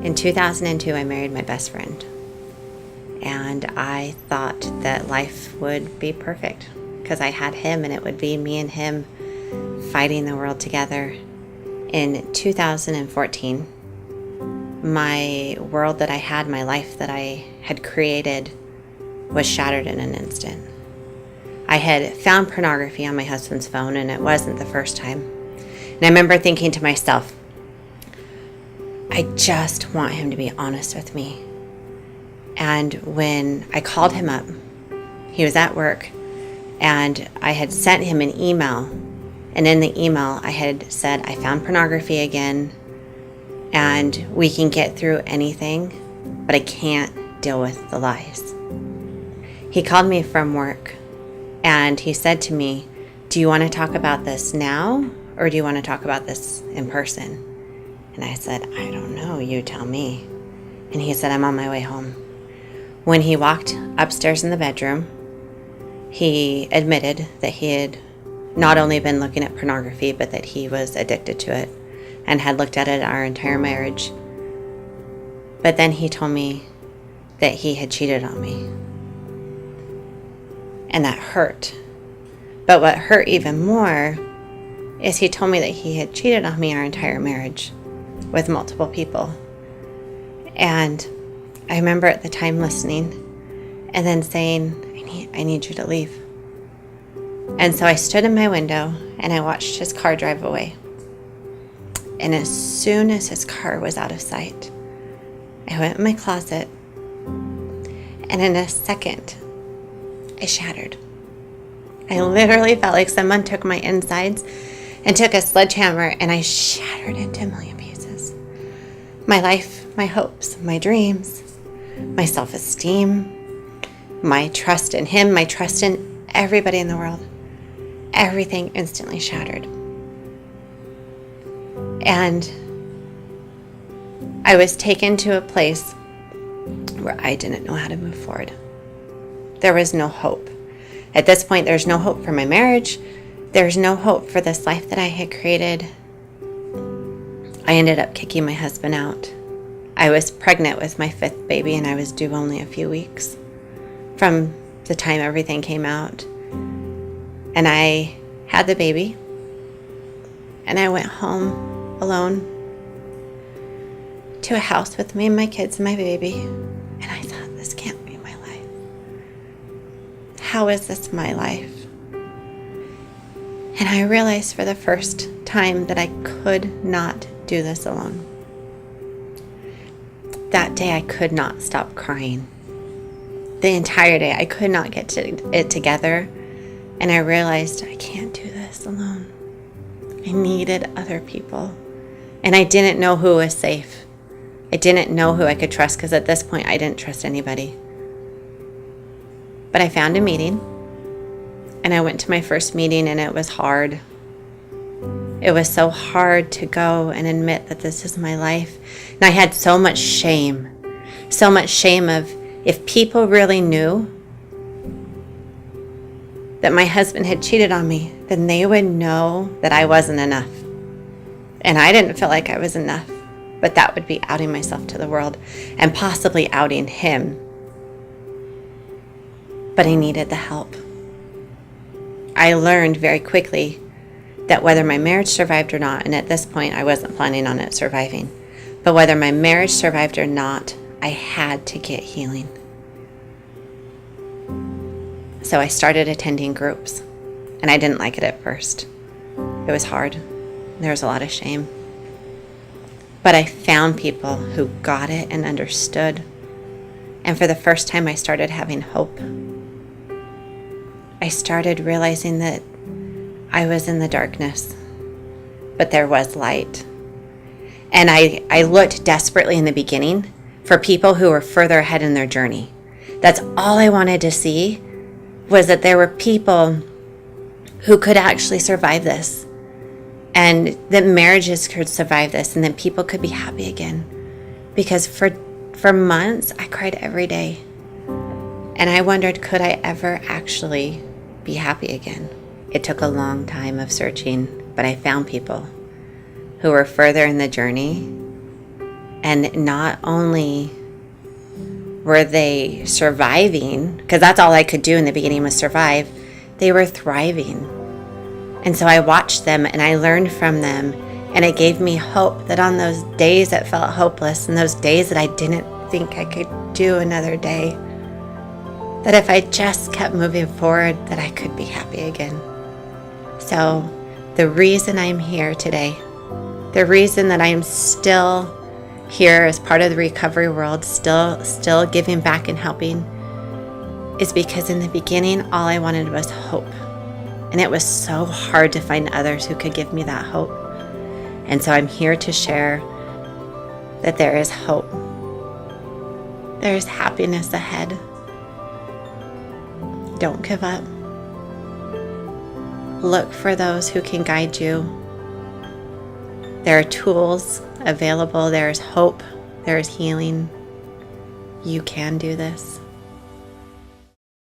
In 2002, I married my best friend. And I thought that life would be perfect because I had him and it would be me and him fighting the world together. In 2014, my world that I had, my life that I had created, was shattered in an instant. I had found pornography on my husband's phone, and it wasn't the first time. And I remember thinking to myself, I just want him to be honest with me. And when I called him up, he was at work, and I had sent him an email. And in the email, I had said, I found pornography again, and we can get through anything, but I can't deal with the lies. He called me from work, and he said to me, do you want to talk about this now, or do you want to talk about this in person? And I said, I don't know, you tell me. And he said, I'm on my way home. When he walked upstairs in the bedroom, he admitted that he had not only been looking at pornography, but that he was addicted to it and had looked at it our entire marriage. But then he told me that he had cheated on me. And that hurt. But what hurt even more is he told me that he had cheated on me our entire marriage with multiple people. And I remember at the time listening and then saying, I need you to leave. And so I stood in my window and I watched his car drive away. And as soon as his car was out of sight, I went in my closet, and in a second, I shattered. I literally felt like someone took my insides and took a sledgehammer, and I shattered into a million pieces. My life, my hopes, my dreams, my self-esteem, my trust in him, my trust in everybody in the world, everything instantly shattered. And I was taken to a place where I didn't know how to move forward. There was no hope. At this point, there's no hope for my marriage. There's no hope for this life that I had created. I ended up kicking my husband out. I was pregnant with my 5th baby, and I was due only a few weeks from the time everything came out. And I had the baby, and I went home alone to a house with me and my kids and my baby. And I thought, this can't be my life. How is this my life? And I realized for the first time that I could not do this alone. That day I could not stop crying. The entire day I could not get it together. And I realized I can't do this alone. I needed other people. And I didn't know who was safe. I didn't know who I could trust, because at this point I didn't trust anybody. But I found a meeting, and I went to my first meeting, and it was hard. It was so hard to go and admit that this is my life. And I had so much shame of, if people really knew that my husband had cheated on me, then they would know that I wasn't enough. And I didn't feel like I was enough, but that would be outing myself to the world and possibly outing him. But I needed the help. I learned very quickly that whether my marriage survived or not, and at this point I wasn't planning on it surviving, but whether my marriage survived or not, I had to get healing. So I started attending groups, and I didn't like it at first. It was hard. There was a lot of shame. But I found people who got it and understood. And for the first time, I started having hope. I started realizing that I was in the darkness, but there was light. And I looked desperately in the beginning for people who were further ahead in their journey. That's all I wanted to see, was that there were people who could actually survive this, and that marriages could survive this, and that people could be happy again. Because for months, I cried every day. And I wondered, could I ever actually be happy again? It took a long time of searching, but I found people who were further in the journey And not only were they surviving, because that's all I could do in the beginning was survive, they were thriving. And so I watched them and I learned from them, and it gave me hope that on those days that felt hopeless and those days that I didn't think I could do another day, that if I just kept moving forward, that I could be happy again. So the reason I'm here today, the reason that I'm still here as part of the recovery world, still giving back and helping, is because in the beginning, all I wanted was hope. And it was so hard to find others who could give me that hope. And so I'm here to share that there is hope. There is happiness ahead. Don't give up. Look for those who can guide you. There are tools available. There is hope. There is healing. You can do this.